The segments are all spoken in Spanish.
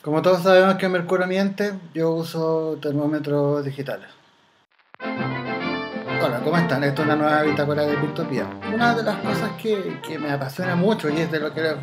Como todos sabemos que Mercurio miente, yo uso termómetros digitales. Hola, ¿cómo están? Esto es una nueva bitácora de Pictopía. Una de las cosas que me apasiona mucho y es de lo que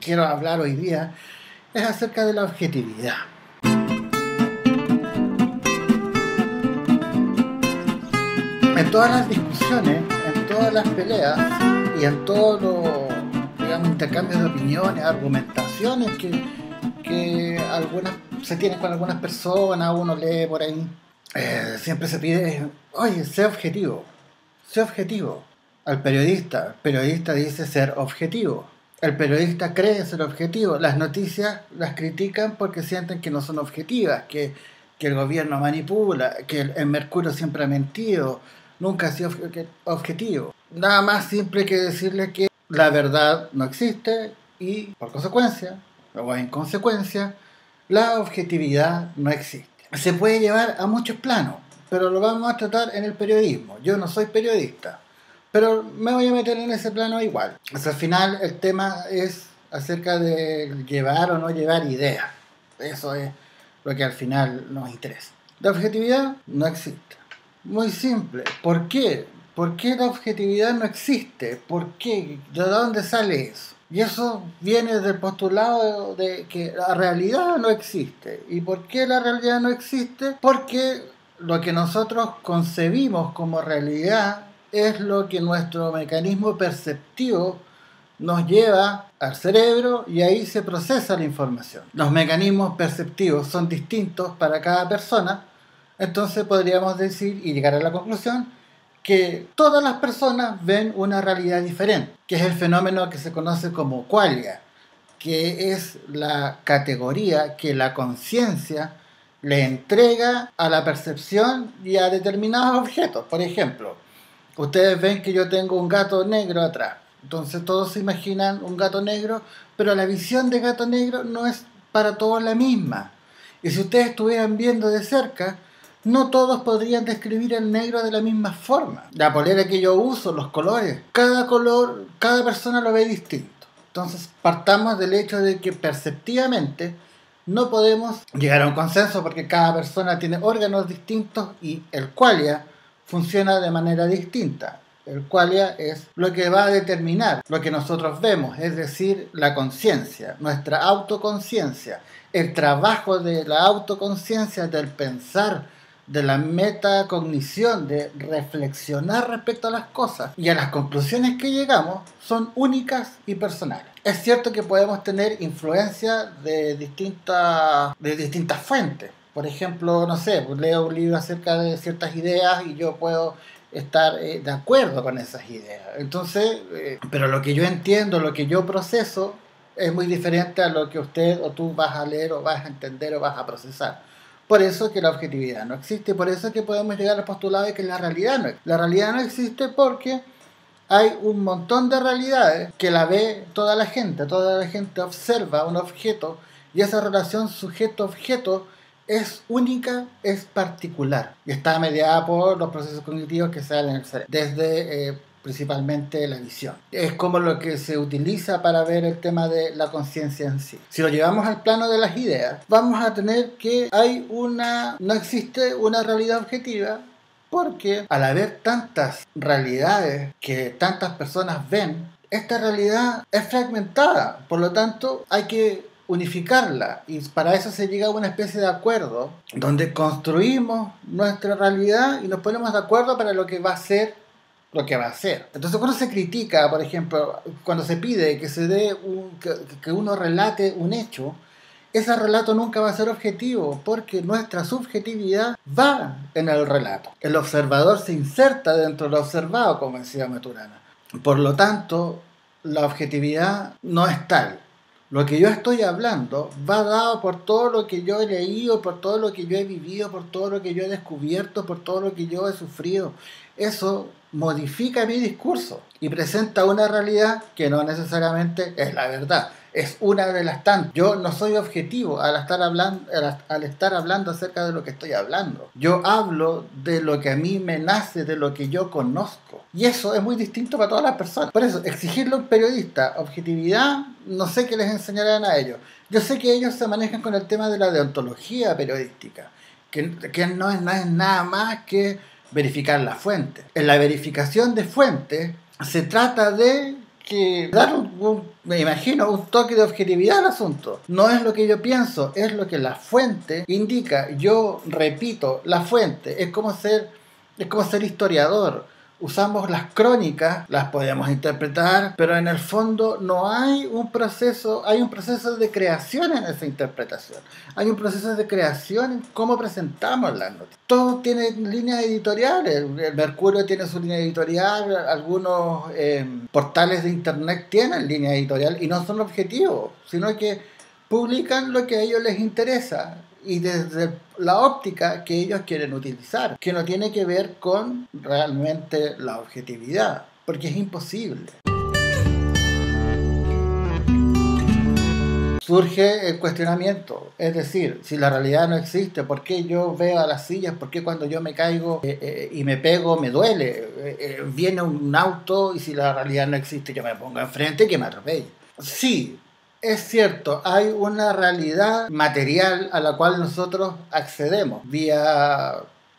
quiero hablar hoy día es acerca de la objetividad. En todas las discusiones, en todas las peleas y en todos los, digamos, intercambios de opiniones, argumentaciones que algunas se tienen con algunas personas, uno lee por ahí, siempre se pide, oye, sé objetivo, sé objetivo. El periodista dice ser objetivo. El periodista cree ser objetivo. Las noticias las critican porque sienten que no son objetivas, que el gobierno manipula, que el Mercurio siempre ha mentido, nunca ha sido objetivo. Nada más simple que decirle que la verdad no existe y, por consecuencia, o en consecuencia, la objetividad no existe. Se puede llevar a muchos planos, pero lo vamos a tratar en el periodismo. Yo no soy periodista, pero me voy a meter en ese plano igual. O sea, al final el tema es acerca de llevar o no llevar ideas. Eso es lo que al final nos interesa. La objetividad no existe. Muy simple. ¿Por qué? ¿Por qué la objetividad no existe? ¿Por qué? ¿De dónde sale eso? Y eso viene del postulado de que la realidad no existe. ¿Y por qué la realidad no existe? Porque lo que nosotros concebimos como realidad es lo que nuestro mecanismo perceptivo nos lleva al cerebro y ahí se procesa la información. Los mecanismos perceptivos son distintos para cada persona, entonces podríamos decir y llegar a la conclusión que todas las personas ven una realidad diferente, que es el fenómeno que se conoce como qualia, que es la categoría que la conciencia le entrega a la percepción y a determinados objetos. Por ejemplo, ustedes ven que yo tengo un gato negro atrás, entonces todos se imaginan un gato negro, pero la visión de gato negro no es para todos la misma. Y si ustedes estuvieran viendo de cerca, no todos podrían describir el negro de la misma forma. La polera que yo uso, los colores, cada color, cada persona lo ve distinto. Entonces partamos del hecho de que perceptivamente no podemos llegar a un consenso porque cada persona tiene órganos distintos y el qualia funciona de manera distinta. El qualia es lo que va a determinar lo que nosotros vemos, es decir, la conciencia, nuestra autoconciencia, el trabajo de la autoconciencia, del pensar, de la metacognición, de reflexionar respecto a las cosas y a las conclusiones que llegamos son únicas y personales. Es cierto que podemos tener influencia de distintas fuentes. Por ejemplo, no sé, leo un libro acerca de ciertas ideas y yo puedo estar de acuerdo con esas ideas. Entonces, pero lo que yo entiendo, lo que yo proceso, es muy diferente a lo que usted o tú vas a leer o vas a entender o vas a procesar. Por eso que la objetividad no existe, por eso que podemos llegar al postulado de que la realidad no existe. La realidad no existe porque hay un montón de realidades que la ve toda la gente observa un objeto y esa relación sujeto-objeto es única, es particular y está mediada por los procesos cognitivos que se dan en el cerebro, desde principalmente la visión. Es como lo que se utiliza para ver el tema de la conciencia en sí. Si lo llevamos al plano de las ideas, vamos a tener que no existe una realidad objetiva, porque al haber tantas realidades que tantas personas ven, esta realidad es fragmentada, por lo tanto hay que unificarla y para eso se llega a una especie de acuerdo donde construimos nuestra realidad y nos ponemos de acuerdo para lo que va a ser lo que va a ser. Entonces cuando se critica, por ejemplo, cuando se pide que se dé que uno relate un hecho, ese relato nunca va a ser objetivo porque nuestra subjetividad va en el relato. El observador se inserta dentro del observado, como decía Maturana. Por lo tanto, la objetividad no es tal. Lo que yo estoy hablando va dado por todo lo que yo he leído, por todo lo que yo he vivido, por todo lo que yo he descubierto, por todo lo que yo he sufrido. Eso modifica mi discurso y presenta una realidad que no necesariamente es la verdad. Es una de las tantas. Yo no soy objetivo al estar hablando acerca de lo que estoy hablando. Yo hablo de lo que a mí me nace, de lo que yo conozco. Y eso es muy distinto para todas las personas. Por eso, exigirle a un periodista objetividad, no sé qué les enseñarán a ellos. Yo sé que ellos se manejan con el tema de la deontología periodística, que no es nada más que verificar las fuentes. En la verificación de fuentes se trata de dar me imagino, un toque de objetividad al asunto. No es lo que yo pienso, es lo que la fuente indica. Yo repito la fuente. Es como ser historiador. Usamos las crónicas, las podemos interpretar, pero en el fondo no hay hay un proceso de creación en esa interpretación. Hay un proceso de creación en cómo presentamos las noticias. Todo tiene líneas editoriales. El Mercurio tiene su línea editorial, algunos portales de internet tienen línea editorial y no son objetivos, sino que publican lo que a ellos les interesa y desde la óptica que ellos quieren utilizar, que no tiene que ver con realmente la objetividad, porque es imposible. Surge el cuestionamiento, es decir, si la realidad no existe, ¿por qué yo veo a las sillas? ¿Por qué cuando yo me caigo y me pego me duele? Viene un auto y si la realidad no existe yo me pongo enfrente y que me atropelle. Sí, es cierto, hay una realidad material a la cual nosotros accedemos vía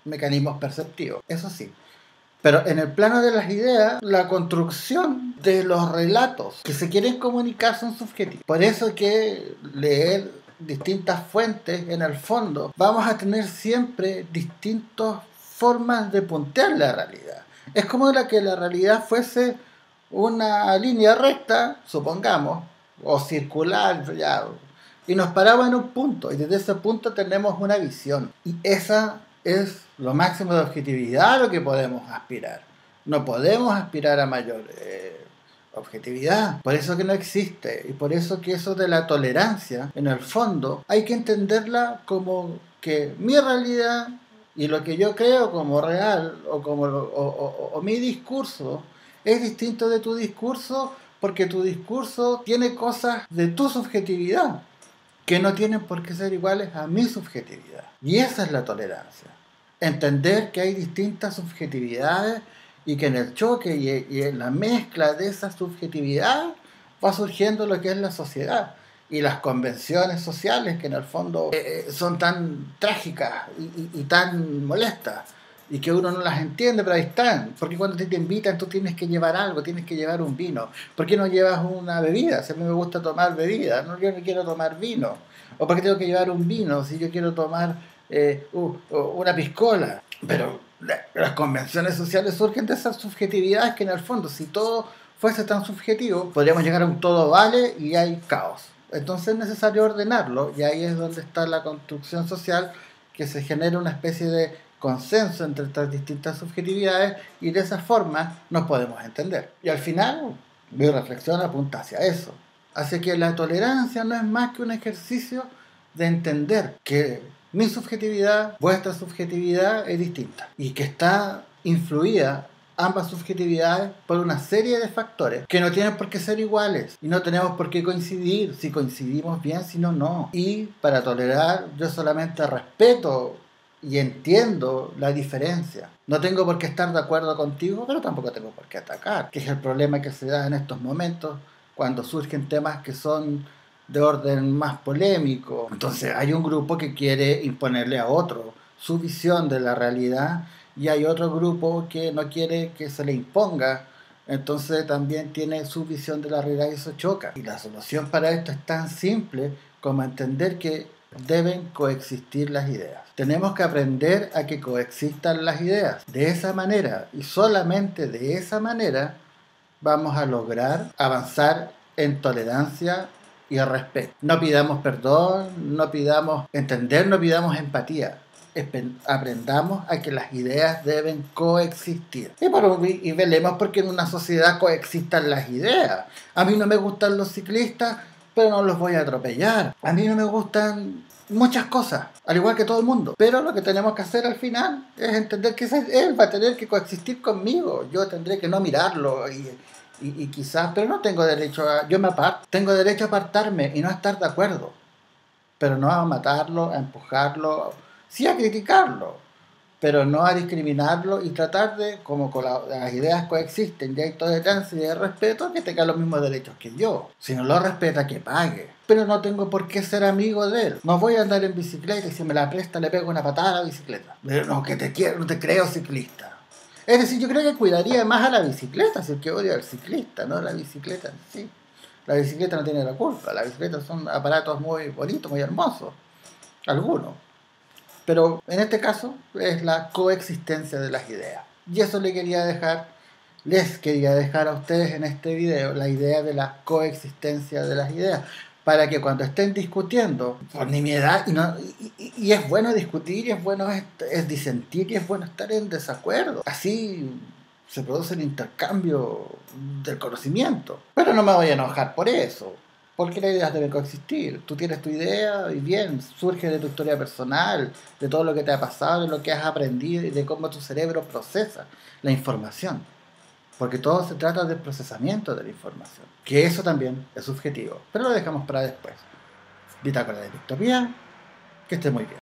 mecanismos perceptivos, eso sí. Pero en el plano de las ideas, la construcción de los relatos que se quieren comunicar son subjetivos. Por eso que leer distintas fuentes, en el fondo, vamos a tener siempre distintas formas de puntear la realidad. Es como que la realidad fuese una línea recta, supongamos, o circular, ya, y nos paramos en un punto, y desde ese punto tenemos una visión. Y esa es lo máximo de objetividad a lo que podemos aspirar. No podemos aspirar a mayor objetividad. Por eso que no existe. Y por eso que eso de la tolerancia, en el fondo, hay que entenderla como que mi realidad y lo que yo creo como real o mi discurso es distinto de tu discurso, porque tu discurso tiene cosas de tu subjetividad que no tienen por qué ser iguales a mi subjetividad. Y esa es la tolerancia. Entender que hay distintas subjetividades y que en el choque y en la mezcla de esas subjetividades va surgiendo lo que es la sociedad y las convenciones sociales que en el fondo son tan trágicas y tan molestas y que uno no las entiende, pero ahí están. Porque cuando te invitan tú tienes que llevar algo, tienes que llevar un vino. ¿Por qué no llevas una bebida? Si a mí me gusta tomar bebida, no, yo no quiero tomar vino. ¿O por qué tengo que llevar un vino si yo quiero tomar una piscola? Pero las convenciones sociales surgen de esas subjetividades que en el fondo, si todo fuese tan subjetivo, podríamos llegar a un todo vale y hay caos. Entonces es necesario ordenarlo y ahí es donde está la construcción social, que se genera una especie de consenso entre estas distintas subjetividades y de esa forma nos podemos entender. Y al final mi reflexión apunta hacia eso, hacia que la tolerancia no es más que un ejercicio de entender que mi subjetividad, vuestra subjetividad es distinta y que está influida ambas subjetividades por una serie de factores que no tienen por qué ser iguales y no tenemos por qué coincidir. Si coincidimos bien, si no, no. Y para tolerar yo solamente respeto y entiendo la diferencia. No tengo por qué estar de acuerdo contigo, pero tampoco tengo por qué atacar, que es el problema que se da en estos momentos cuando surgen temas que son de orden más polémico. Entonces hay un grupo que quiere imponerle a otro su visión de la realidad y hay otro grupo que no quiere que se le imponga, entonces también tiene su visión de la realidad y eso choca. Y la solución para esto es tan simple como entender que deben coexistir las ideas. Tenemos que aprender a que coexistan las ideas. De esa manera y solamente de esa manera vamos a lograr avanzar en tolerancia y respeto. No pidamos perdón, no pidamos entender, no pidamos empatía. Aprendamos a que las ideas deben coexistir. Y velemos porque en una sociedad coexistan las ideas. A mí no me gustan los ciclistas, pero no los voy a atropellar. A mí no me gustan muchas cosas, al igual que todo el mundo. Pero lo que tenemos que hacer al final es entender que él va a tener que coexistir conmigo. Yo tendré que no mirarlo y quizás, pero no tengo derecho yo me aparto. Tengo derecho a apartarme y no a estar de acuerdo. Pero no a matarlo, a empujarlo, sí a criticarlo. pero no a discriminarlo y tratar de, como con las ideas coexisten y hay tolerancia y de respeto, que tenga los mismos derechos que yo. Si no lo respeta, que pague. Pero no tengo por qué ser amigo de él. No voy a andar en bicicleta y si me la presta le pego una patada a la bicicleta. Pero no, que te quiero, no te creo ciclista. Es decir, yo creo que cuidaría más a la bicicleta, si es que odia al ciclista, no a la bicicleta en sí. La bicicleta no tiene la culpa, la bicicleta son aparatos muy bonitos, muy hermosos, algunos. Pero en este caso es la coexistencia de las ideas. Y eso les quería dejar a ustedes en este video, la idea de la coexistencia de las ideas, para que cuando estén discutiendo por nimiedad, y es bueno discutir, y es bueno es disentir, y es bueno estar en desacuerdo. Así se produce el intercambio del conocimiento. Pero no me voy a enojar por eso, porque las ideas deben coexistir. Tú tienes tu idea y bien, surge de tu historia personal, de todo lo que te ha pasado, de lo que has aprendido y de cómo tu cerebro procesa la información. Porque todo se trata del procesamiento de la información, que eso también es subjetivo, pero lo dejamos para después. Bitácora de Dictopía, que esté muy bien.